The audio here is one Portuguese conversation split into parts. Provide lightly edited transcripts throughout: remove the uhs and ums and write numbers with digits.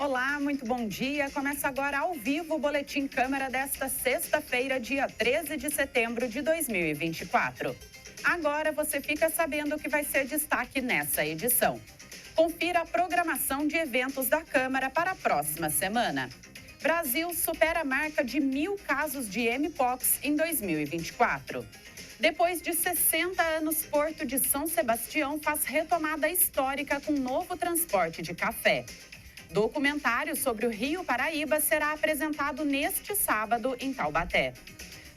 Olá, muito bom dia. Começa agora ao vivo o Boletim Câmara desta sexta-feira, dia 13 de setembro de 2024. Agora você fica sabendo o que vai ser destaque nessa edição. Confira a programação de eventos da Câmara para a próxima semana. Brasil supera a marca de 1.000 casos de Mpox em 2024. Depois de 60 anos, Porto de São Sebastião faz retomada histórica com novo transporte de café. Documentário sobre o Rio Paraíba será apresentado neste sábado em Taubaté.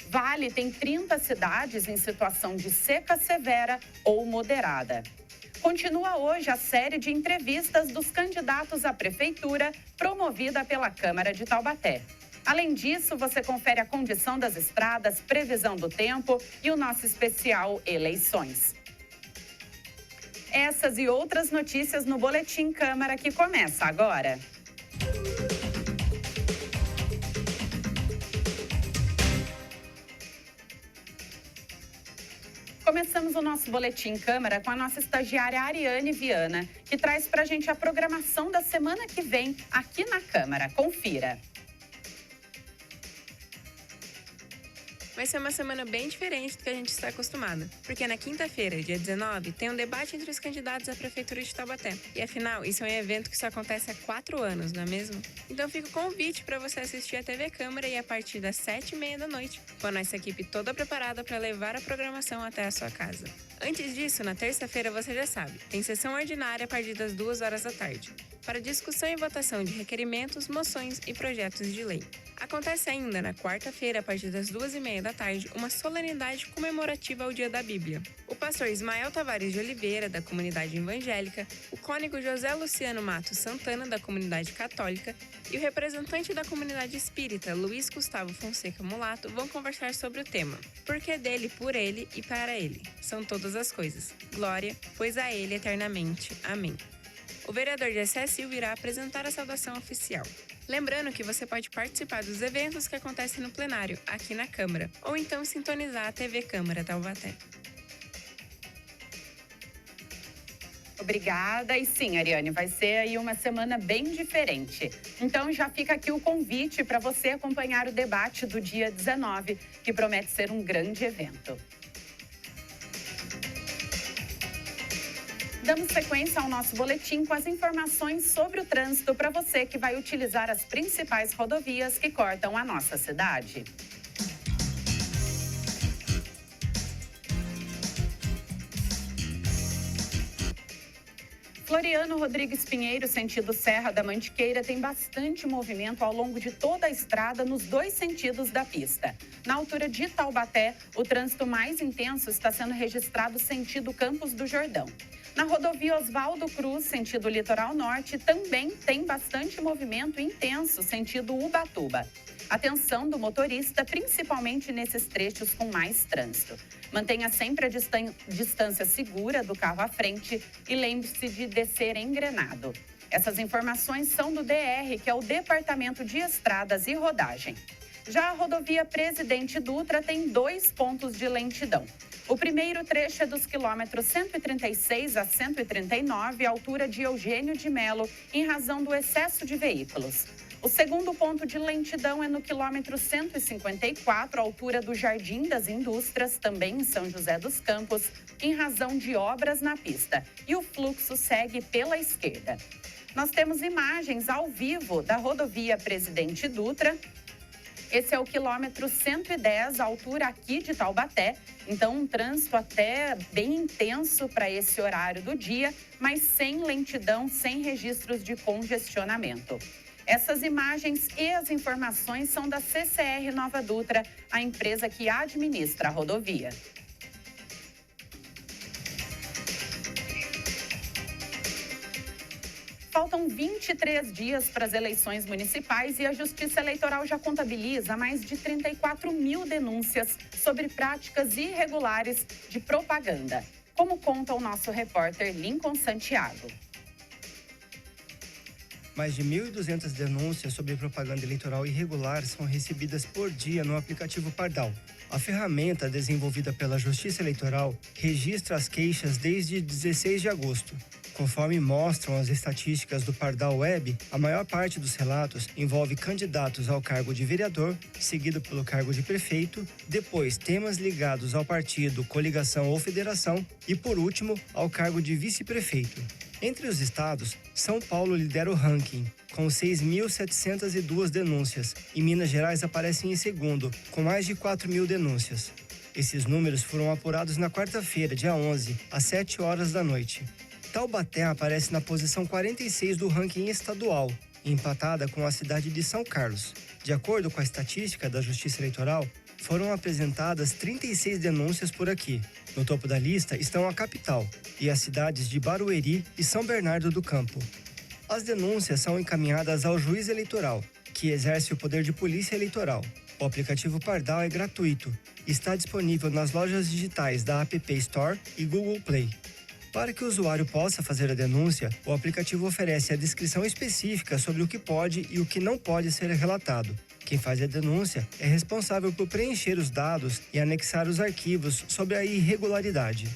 Vale tem 30 cidades em situação de seca severa ou moderada. Continua hoje a série de entrevistas dos candidatos à prefeitura promovida pela Câmara de Taubaté. Além disso, você confere a condição das estradas, previsão do tempo e o nosso especial Eleições. Essas e outras notícias no Boletim Câmara que começa agora. Começamos o nosso Boletim Câmara com a nossa estagiária Ariane Viana, que traz para a gente a programação da semana que vem aqui na Câmara. Confira. Vai ser uma semana bem diferente do que a gente está acostumado, porque na quinta-feira, dia 19, tem um debate entre os candidatos à Prefeitura de Taubaté. E afinal, isso é um evento que só acontece há 4 anos, não é mesmo? Então fica o convite para você assistir a TV Câmara e a partir das 7h30 da noite, com a nossa equipe toda preparada para levar a programação até a sua casa. Antes disso, na terça-feira, você já sabe, tem sessão ordinária a partir das 2h da tarde, para discussão e votação de requerimentos, moções e projetos de lei. Acontece ainda na quarta-feira, a partir das 2h30 da tarde, uma solenidade comemorativa ao Dia da Bíblia. O pastor Ismael Tavares de Oliveira, da comunidade evangélica, o cônego José Luciano Matos Santana, da comunidade católica, e o representante da comunidade espírita, Luiz Gustavo Fonseca Mulato, vão conversar sobre o tema Porque dele, por ele e para ele são todas as coisas. Glória, pois a ele eternamente. Amém. O vereador Jessé Silva irá apresentar a saudação oficial. Lembrando que você pode participar dos eventos que acontecem no plenário, aqui na Câmara, ou então sintonizar a TV Câmara Taubaté. Obrigada. E sim, Ariane, vai ser aí uma semana bem diferente. Então já fica aqui o convite para você acompanhar o debate do dia 19, que promete ser um grande evento. Damos sequência ao nosso boletim com as informações sobre o trânsito para você que vai utilizar as principais rodovias que cortam a nossa cidade. Floriano Rodrigues Pinheiro, sentido Serra da Mantiqueira, tem bastante movimento ao longo de toda a estrada nos 2 sentidos da pista. Na altura de Taubaté, o trânsito mais intenso está sendo registrado sentido Campos do Jordão. Na rodovia Oswaldo Cruz, sentido Litoral Norte, também tem bastante movimento intenso, sentido Ubatuba. Atenção do motorista, principalmente nesses trechos com mais trânsito. Mantenha sempre a distância segura do carro à frente e lembre-se de descer engrenado. Essas informações são do DR, que é o Departamento de Estradas e Rodagem. Já a rodovia Presidente Dutra tem 2 pontos de lentidão. O primeiro trecho é dos quilômetros 136 a 139, altura de Eugênio de Melo, em razão do excesso de veículos. O segundo ponto de lentidão é no quilômetro 154, altura do Jardim das Indústrias, também em São José dos Campos, em razão de obras na pista. E o fluxo segue pela esquerda. Nós temos imagens ao vivo da rodovia Presidente Dutra. Esse é o quilômetro 110, altura aqui de Taubaté. Então, um trânsito até bem intenso para esse horário do dia, mas sem lentidão, sem registros de congestionamento. Essas imagens e as informações são da CCR Nova Dutra, a empresa que administra a rodovia. Faltam 23 dias para as eleições municipais e a Justiça Eleitoral já contabiliza mais de 34 mil denúncias sobre práticas irregulares de propaganda, como conta o nosso repórter Lincoln Santiago. Mais de 1.200 denúncias sobre propaganda eleitoral irregular são recebidas por dia no aplicativo Pardal. A ferramenta desenvolvida pela Justiça Eleitoral registra as queixas desde 16 de agosto. Conforme mostram as estatísticas do Pardal Web, a maior parte dos relatos envolve candidatos ao cargo de vereador, seguido pelo cargo de prefeito, depois temas ligados ao partido, coligação ou federação e, por último, ao cargo de vice-prefeito. Entre os estados, São Paulo lidera o ranking, com 6.702 denúncias, e Minas Gerais aparece em segundo, com mais de 4.000 denúncias. Esses números foram apurados na quarta-feira, dia 11, às 7 horas da noite. Taubaté aparece na posição 46 do ranking estadual, empatada com a cidade de São Carlos. De acordo com a estatística da Justiça Eleitoral, foram apresentadas 36 denúncias por aqui. No topo da lista estão a capital e as cidades de Barueri e São Bernardo do Campo. As denúncias são encaminhadas ao juiz eleitoral, que exerce o poder de polícia eleitoral. O aplicativo Pardal é gratuito e está disponível nas lojas digitais da App Store e Google Play. Para que o usuário possa fazer a denúncia, o aplicativo oferece a descrição específica sobre o que pode e o que não pode ser relatado. Quem faz a denúncia é responsável por preencher os dados e anexar os arquivos sobre a irregularidade.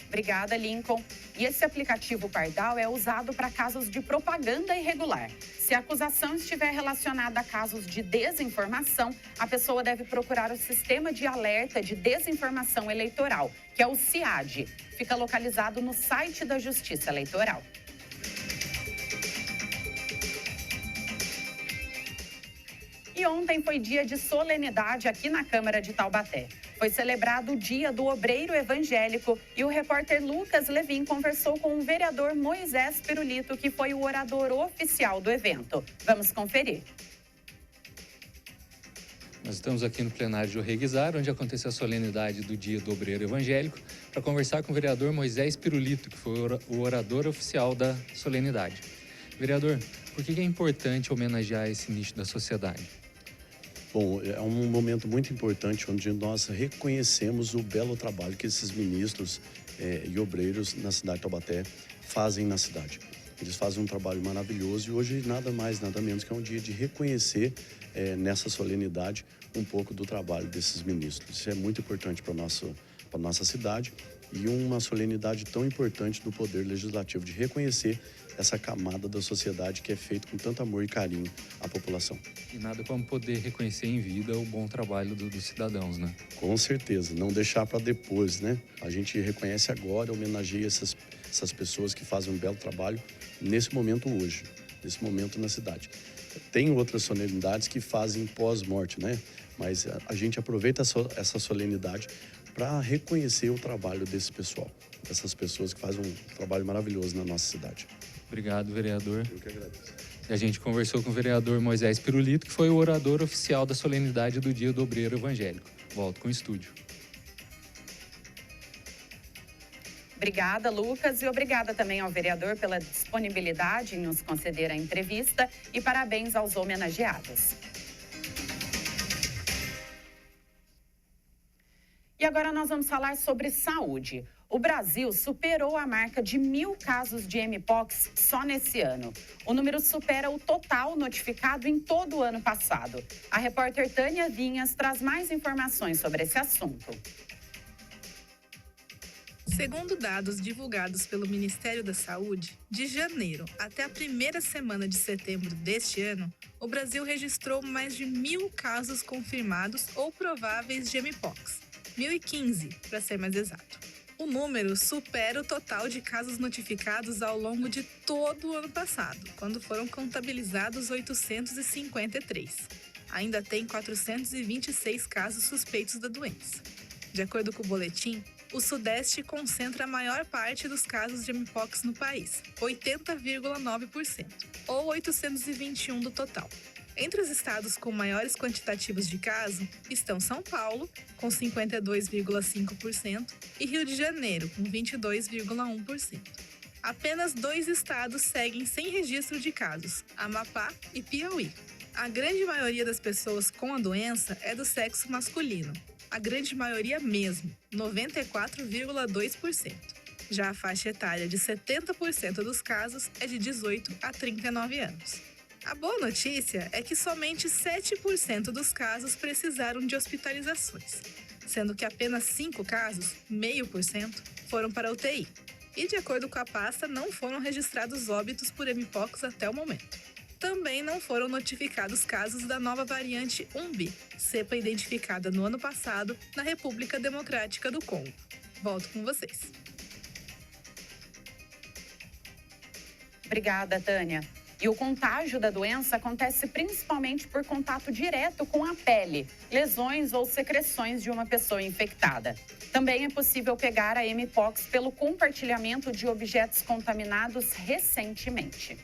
Obrigada, Lincoln. E esse aplicativo Pardal é usado para casos de propaganda irregular. Se a acusação estiver relacionada a casos de desinformação, a pessoa deve procurar o Sistema de Alerta de Desinformação Eleitoral, que é o SIAD. Fica localizado no site da Justiça Eleitoral. E ontem foi dia de solenidade aqui na Câmara de Taubaté. Foi celebrado o Dia do Obreiro Evangélico e o repórter Lucas Levin conversou com o vereador Moisés Pirulito, que foi o orador oficial do evento. Vamos conferir. Nós estamos aqui no plenário de Orreguizar, onde aconteceu a solenidade do Dia do Obreiro Evangélico, para conversar com o vereador Moisés Pirulito, que foi o orador oficial da solenidade. Vereador, por que é importante homenagear esse nicho da sociedade? Bom, é um momento muito importante onde nós reconhecemos o belo trabalho que esses ministros e obreiros na cidade de Taubaté fazem na cidade. Eles fazem um trabalho maravilhoso e hoje nada mais, nada menos que é um dia de reconhecer nessa solenidade um pouco do trabalho desses ministros. Isso é muito importante para a nossa cidade e uma solenidade tão importante do Poder Legislativo, de reconhecer essa camada da sociedade que é feita com tanto amor e carinho à população. E nada como poder reconhecer em vida o bom trabalho dos cidadãos, né? Com certeza, não deixar para depois, né? A gente reconhece agora, homenageia essas pessoas que fazem um belo trabalho nesse momento hoje, nesse momento na cidade. Tem outras solenidades que fazem pós-morte, né? Mas a gente aproveita essa solenidade para reconhecer o trabalho desse pessoal, dessas pessoas que fazem um trabalho maravilhoso na nossa cidade. Obrigado, vereador. Eu que agradeço. E a gente conversou com o vereador Moisés Pirulito, que foi o orador oficial da solenidade do Dia do Obreiro Evangélico. Volto com o estúdio. Obrigada, Lucas, e obrigada também ao vereador pela disponibilidade em nos conceder a entrevista e parabéns aos homenageados. E agora nós vamos falar sobre saúde. O Brasil superou a marca de 1.000 casos de Mpox só nesse ano. O número supera o total notificado em todo o ano passado. A repórter Tânia Vinhas traz mais informações sobre esse assunto. Segundo dados divulgados pelo Ministério da Saúde, de janeiro até a primeira semana de setembro deste ano, o Brasil registrou mais de 1.000 casos confirmados ou prováveis de Mpox. 1.015, para ser mais exato. O número supera o total de casos notificados ao longo de todo o ano passado, quando foram contabilizados 853. Ainda tem 426 casos suspeitos da doença. De acordo com o boletim, o Sudeste concentra a maior parte dos casos de Mpox no país, 80,9%, ou 821 do total. Entre os estados com maiores quantitativos de casos estão São Paulo, com 52,5%, e Rio de Janeiro, com 22,1%. Apenas 2 estados seguem sem registro de casos, Amapá e Piauí. A grande maioria das pessoas com a doença é do sexo masculino. A grande maioria mesmo, 94,2%. Já a faixa etária de 70% dos casos é de 18 a 39 anos. A boa notícia é que somente 7% dos casos precisaram de hospitalizações, sendo que apenas 5 casos, 0,5%, foram para a UTI. E, de acordo com a pasta, não foram registrados óbitos por mpox até o momento. Também não foram notificados casos da nova variante 1B, cepa identificada no ano passado na República Democrática do Congo. Volto com vocês. Obrigada, Tânia. E o contágio da doença acontece principalmente por contato direto com a pele, lesões ou secreções de uma pessoa infectada. Também é possível pegar a mpox pelo compartilhamento de objetos contaminados recentemente.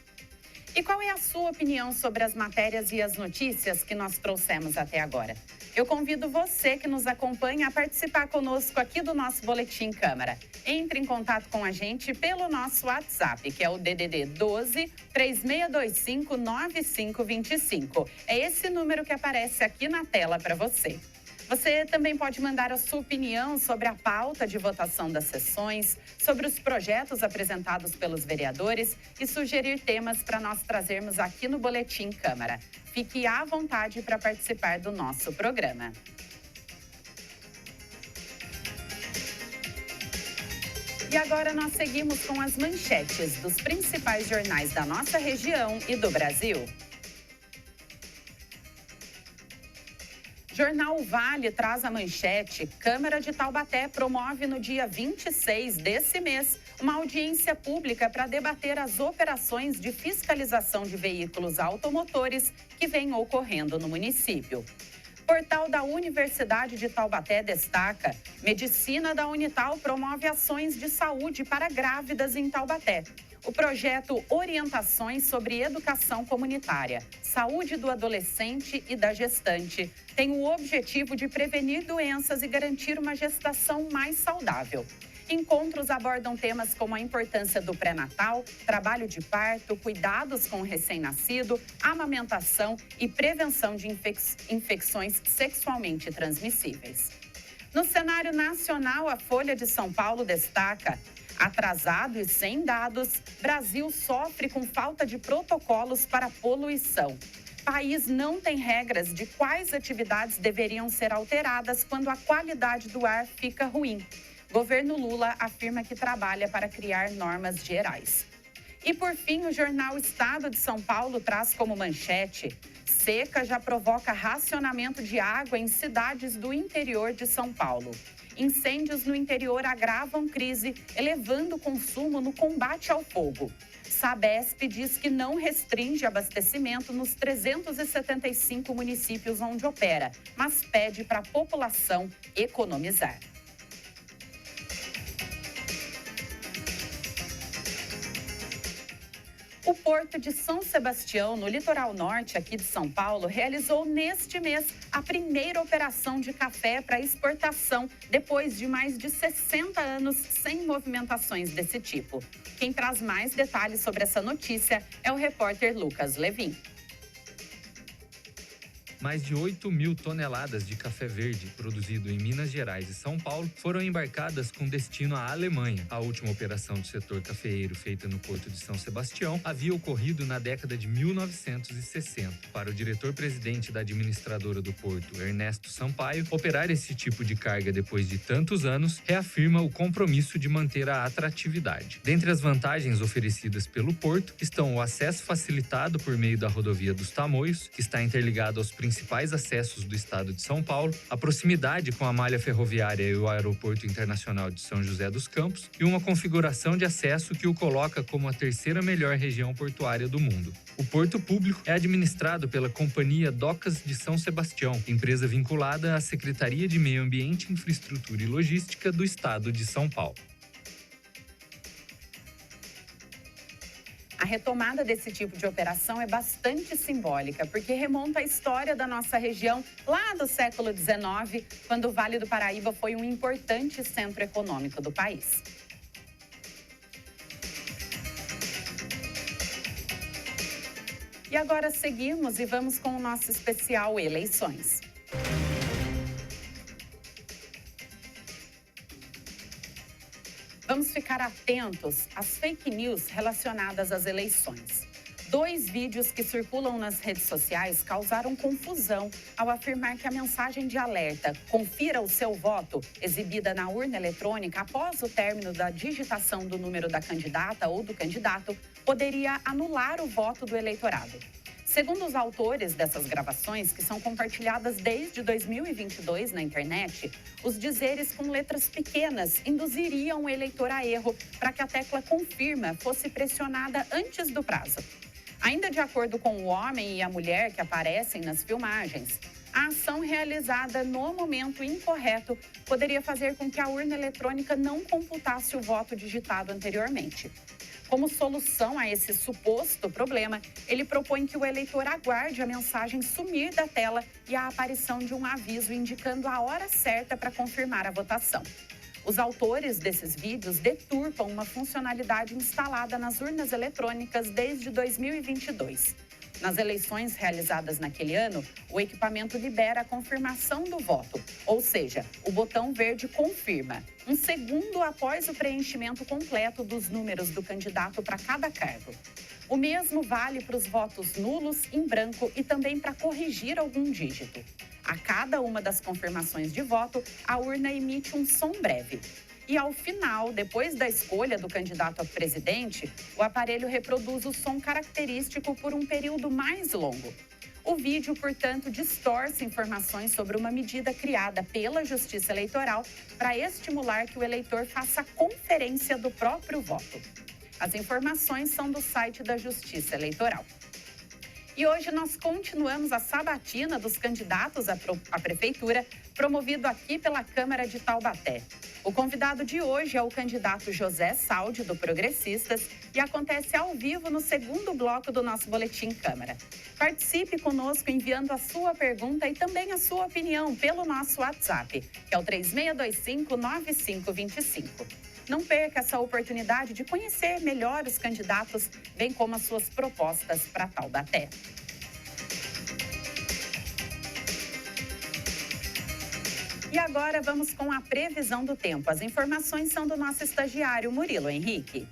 E qual é a sua opinião sobre as matérias e as notícias que nós trouxemos até agora? Eu convido você que nos acompanha a participar conosco aqui do nosso Boletim Câmara. Entre em contato com a gente pelo nosso WhatsApp, que é o DDD 12 3625 9525. É esse número que aparece aqui na tela para você. Você também pode mandar a sua opinião sobre a pauta de votação das sessões, sobre os projetos apresentados pelos vereadores e sugerir temas para nós trazermos aqui no Boletim Câmara. Fique à vontade para participar do nosso programa. E agora nós seguimos com as manchetes dos principais jornais da nossa região e do Brasil. Jornal Vale traz a manchete: Câmara de Taubaté promove no dia 26 desse mês uma audiência pública para debater as operações de fiscalização de veículos automotores que vêm ocorrendo no município. Portal da Universidade de Taubaté destaca: Medicina da Unital promove ações de saúde para grávidas em Taubaté. O projeto Orientações sobre Educação Comunitária, Saúde do Adolescente e da Gestante tem o objetivo de prevenir doenças e garantir uma gestação mais saudável. Encontros abordam temas como a importância do pré-natal, trabalho de parto, cuidados com o recém-nascido, amamentação e prevenção de infecções sexualmente transmissíveis. No cenário nacional, a Folha de São Paulo destaca: atrasado e sem dados, Brasil sofre com falta de protocolos para poluição. País não tem regras de quais atividades deveriam ser alteradas quando a qualidade do ar fica ruim. Governo Lula afirma que trabalha para criar normas gerais. E, por fim, o jornal Estado de São Paulo traz como manchete: seca já provoca racionamento de água em cidades do interior de São Paulo. Incêndios no interior agravam crise, elevando o consumo no combate ao fogo. Sabesp diz que não restringe abastecimento nos 375 municípios onde opera, mas pede para a população economizar. O Porto de São Sebastião, no litoral norte aqui de São Paulo, realizou neste mês a primeira operação de café para exportação, depois de mais de 60 anos sem movimentações desse tipo. Quem traz mais detalhes sobre essa notícia é o repórter Lucas Levin. Mais de 8.000 toneladas de café verde, produzido em Minas Gerais e São Paulo, foram embarcadas com destino à Alemanha. A última operação do setor cafeeiro, feita no Porto de São Sebastião, havia ocorrido na década de 1960. Para o diretor-presidente da administradora do porto, Ernesto Sampaio, operar esse tipo de carga depois de tantos anos reafirma o compromisso de manter a atratividade. Dentre as vantagens oferecidas pelo porto estão o acesso facilitado por meio da rodovia dos Tamoios, que está interligado aos principais acessos do estado de São Paulo, a proximidade com a malha ferroviária e o Aeroporto Internacional de São José dos Campos e uma configuração de acesso que o coloca como a terceira melhor região portuária do mundo. O porto público é administrado pela Companhia Docas de São Sebastião, empresa vinculada à Secretaria de Meio Ambiente, Infraestrutura e Logística do estado de São Paulo. A retomada desse tipo de operação é bastante simbólica, porque remonta à história da nossa região lá do século XIX, quando o Vale do Paraíba foi um importante centro econômico do país. E agora seguimos e vamos com o nosso especial Eleições. Vamos ficar atentos às fake news relacionadas às eleições. 2 vídeos que circulam nas redes sociais causaram confusão ao afirmar que a mensagem de alerta "Confira o seu voto", exibida na urna eletrônica após o término da digitação do número da candidata ou do candidato, poderia anular o voto do eleitorado. Segundo os autores dessas gravações, que são compartilhadas desde 2022 na internet, os dizeres com letras pequenas induziriam o eleitor a erro para que a tecla "Confirma" fosse pressionada antes do prazo. Ainda de acordo com o homem e a mulher que aparecem nas filmagens, a ação realizada no momento incorreto poderia fazer com que a urna eletrônica não computasse o voto digitado anteriormente. Como solução a esse suposto problema, ele propõe que o eleitor aguarde a mensagem sumir da tela e a aparição de um aviso indicando a hora certa para confirmar a votação. Os autores desses vídeos deturpam uma funcionalidade instalada nas urnas eletrônicas desde 2022. Nas eleições realizadas naquele ano, o equipamento libera a confirmação do voto, ou seja, o botão verde confirma, um segundo após o preenchimento completo dos números do candidato para cada cargo. O mesmo vale para os votos nulos, em branco e também para corrigir algum dígito. A cada uma das confirmações de voto, a urna emite um som breve. E ao final, depois da escolha do candidato a presidente, o aparelho reproduz o som característico por um período mais longo. O vídeo, portanto, distorce informações sobre uma medida criada pela Justiça Eleitoral para estimular que o eleitor faça a conferência do próprio voto. As informações são do site da Justiça Eleitoral. E hoje nós continuamos a sabatina dos candidatos à prefeitura, promovido aqui pela Câmara de Taubaté. O convidado de hoje é o candidato José Saldi, do Progressistas, e acontece ao vivo no segundo bloco do nosso Boletim Câmara. Participe conosco enviando a sua pergunta e também a sua opinião pelo nosso WhatsApp, que é o 3625-9525. Não perca essa oportunidade de conhecer melhor os candidatos, bem como as suas propostas para Taubaté. E agora vamos com a previsão do tempo. As informações são do nosso estagiário Murilo Henrique.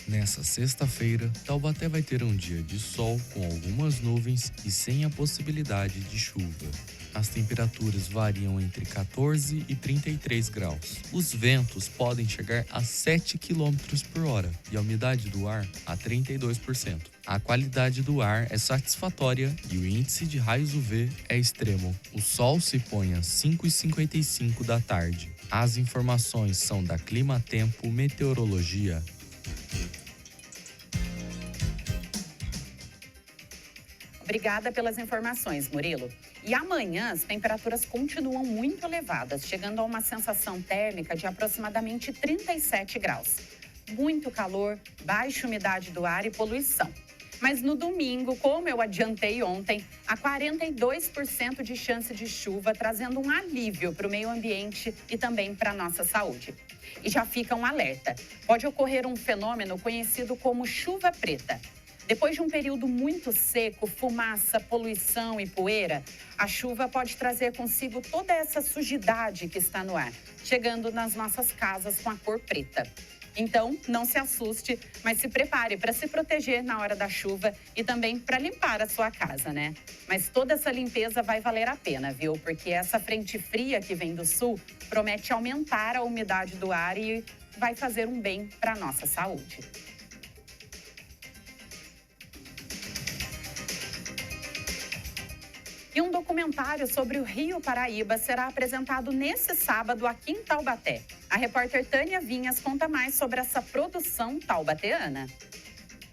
Nessa sexta-feira, Taubaté vai ter um dia de sol com algumas nuvens e sem a possibilidade de chuva. As temperaturas variam entre 14 e 33 graus. Os ventos podem chegar a 7 km por hora e a umidade do ar a 32%. A qualidade do ar é satisfatória e o índice de raios UV é extremo. O sol se põe às 5h55 da tarde. As informações são da Clima Tempo Meteorologia. Obrigada pelas informações, Murilo. E amanhã as temperaturas continuam muito elevadas, chegando a uma sensação térmica de aproximadamente 37 graus. Muito calor, baixa umidade do ar e poluição. Mas no domingo, como eu adiantei ontem, há 42% de chance de chuva, trazendo um alívio para o meio ambiente e também para a nossa saúde. E já fica um alerta. Pode ocorrer um fenômeno conhecido como chuva preta. Depois de um período muito seco, fumaça, poluição e poeira, a chuva pode trazer consigo toda essa sujidade que está no ar, chegando nas nossas casas com a cor preta. Então, não se assuste, mas se prepare para se proteger na hora da chuva e também para limpar a sua casa, né? Mas toda essa limpeza vai valer a pena, viu? Porque essa frente fria que vem do sul promete aumentar a umidade do ar e vai fazer um bem para a nossa saúde. E um documentário sobre o Rio Paraíba será apresentado nesse sábado aqui em Taubaté. A repórter Tânia Vinhas conta mais sobre essa produção taubateana.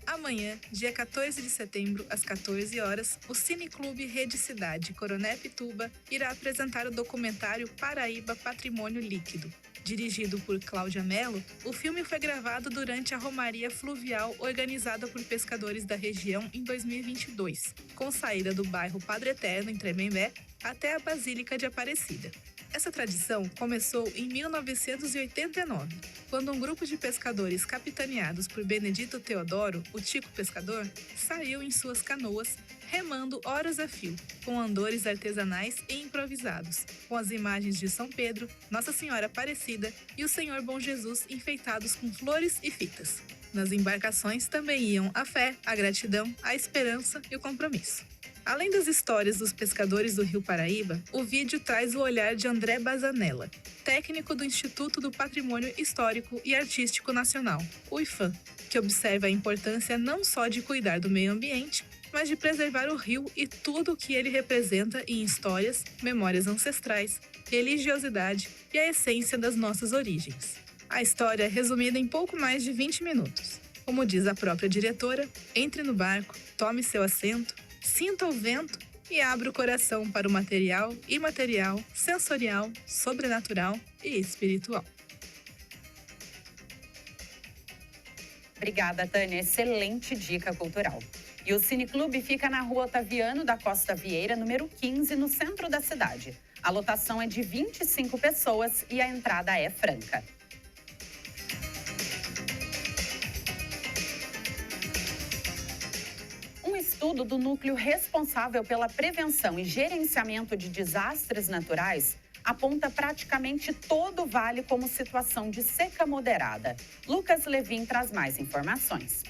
Amanhã, dia 14 de setembro, às 14 horas, o Cineclube Rede Cidade Coroné Pituba irá apresentar o documentário Paraíba Patrimônio Líquido. Dirigido por Cláudia Mello, o filme foi gravado durante a Romaria Fluvial organizada por pescadores da região em 2022, com saída do bairro Padre Eterno, em Tremembé, até a Basílica de Aparecida. Essa tradição começou em 1989, quando um grupo de pescadores capitaneados por Benedito Teodoro, o Tico Pescador, saiu em suas canoas remando horas a fio, com andores artesanais e improvisados, com as imagens de São Pedro, Nossa Senhora Aparecida e o Senhor Bom Jesus enfeitados com flores e fitas. Nas embarcações também iam a fé, a gratidão, a esperança e o compromisso. Além das histórias dos pescadores do Rio Paraíba, o vídeo traz o olhar de André Bazanella, técnico do Instituto do Patrimônio Histórico e Artístico Nacional, o IFAM, que observa a importância não só de cuidar do meio ambiente, mas de preservar o rio e tudo o que ele representa em histórias, memórias ancestrais, religiosidade e a essência das nossas origens. A história é resumida em pouco mais de 20 minutos. Como diz a própria diretora, entre no barco, tome seu assento, sinta o vento e abra o coração para o material, imaterial, sensorial, sobrenatural e espiritual. Obrigada, Tânia. Excelente dica cultural. E o Cineclube fica na Rua Otaviano da Costa Vieira, número 15, no centro da cidade. A lotação é de 25 pessoas e a entrada é franca. Um estudo do núcleo responsável pela prevenção e gerenciamento de desastres naturais aponta praticamente todo o vale como situação de seca moderada. Lucas Levin traz mais informações.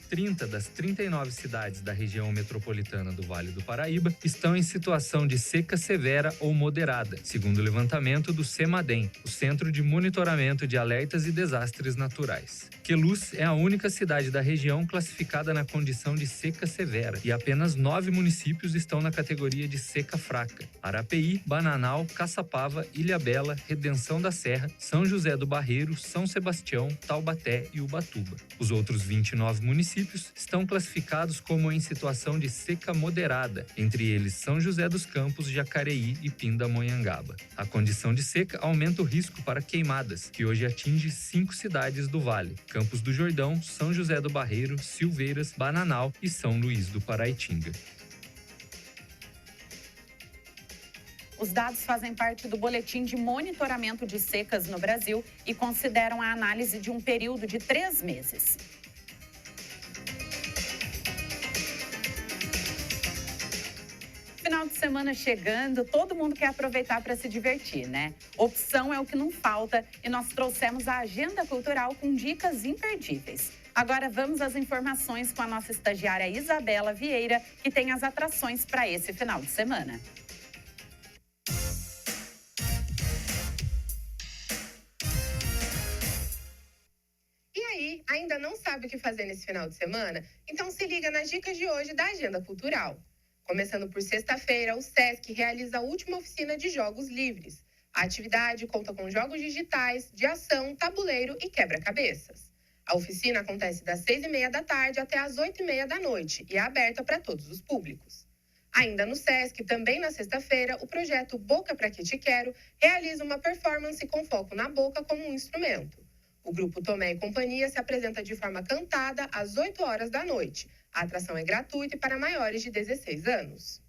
30 das 39 cidades da região metropolitana do Vale do Paraíba estão em situação de seca severa ou moderada, segundo o levantamento do CEMADEM, o Centro de Monitoramento de Alertas e Desastres Naturais. Queluz é a única cidade da região classificada na condição de seca severa e apenas 9 municípios estão na categoria de seca fraca: Arapeí, Bananal, Caçapava, Ilhabela, Redenção da Serra, São José do Barreiro, São Sebastião, Taubaté e Ubatuba. Os outros 29 municípios estão classificados como em situação de seca moderada, entre eles São José dos Campos, Jacareí e Pindamonhangaba. A condição de seca aumenta o risco para queimadas, que hoje atinge 5 cidades do Vale: Campos do Jordão, São José do Barreiro, Silveiras, Bananal e São Luís do Paraitinga. Os dados fazem parte do Boletim de Monitoramento de Secas no Brasil e consideram a análise de um período de 3 meses. Final de semana chegando, todo mundo quer aproveitar para se divertir, né? Opção é o que não falta e nós trouxemos a agenda cultural com dicas imperdíveis. Agora vamos às informações com a nossa estagiária Isabela Vieira, que tem as atrações para esse final de semana. E aí, ainda não sabe o que fazer nesse final de semana? Então se liga nas dicas de hoje da Agenda Cultural. Começando por sexta-feira, o SESC realiza a última oficina de jogos livres. A atividade conta com jogos digitais, de ação, tabuleiro e quebra-cabeças. A oficina acontece das 6h30 da tarde até às 8h30 da noite e é aberta para todos os públicos. Ainda no SESC, também na sexta-feira, o projeto Boca Pra Que Te Quero realiza uma performance com foco na boca como um instrumento. O grupo Tomé e Companhia se apresenta de forma cantada às 8 horas da noite. A atração é gratuita e para maiores de 16 anos.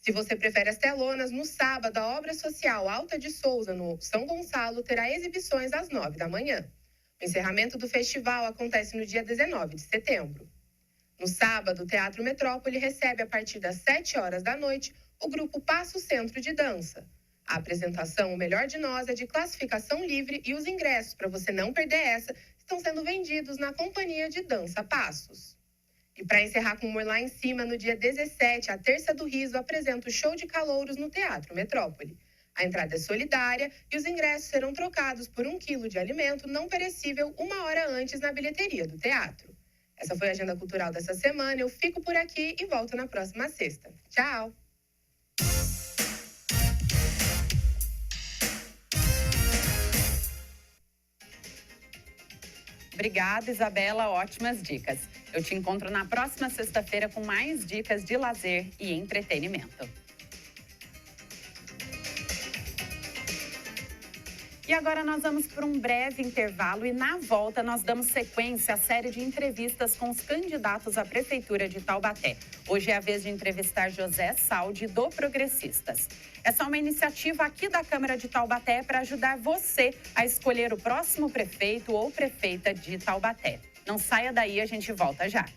Se você prefere as telonas, no sábado, a obra social Alta de Souza, no São Gonçalo, terá exibições às 9 da manhã. O encerramento do festival acontece no dia 19 de setembro. No sábado, o Teatro Metrópole recebe, a partir das 7 horas da noite, o grupo Passo Centro de Dança. A apresentação O Melhor de Nós é de classificação livre e os ingressos, para você não perder essa, estão sendo vendidos na Companhia de Dança Passos. E para encerrar com humor lá em cima, no dia 17, a Terça do Riso apresenta o show de calouros no Teatro Metrópole. A entrada é solidária e os ingressos serão trocados por 1 quilo de alimento não perecível 1 hora antes na bilheteria do teatro. Essa foi a Agenda Cultural dessa semana. Eu fico por aqui e volto na próxima sexta. Tchau! Obrigada, Isabela. Ótimas dicas. Eu te encontro na próxima sexta-feira com mais dicas de lazer e entretenimento. E agora nós vamos para um breve intervalo e na volta nós damos sequência à série de entrevistas com os candidatos à Prefeitura de Taubaté. Hoje é a vez de entrevistar José Saldi, do Progressistas. Essa é uma iniciativa aqui da Câmara de Taubaté para ajudar você a escolher o próximo prefeito ou prefeita de Taubaté. Não saia daí, a gente volta já.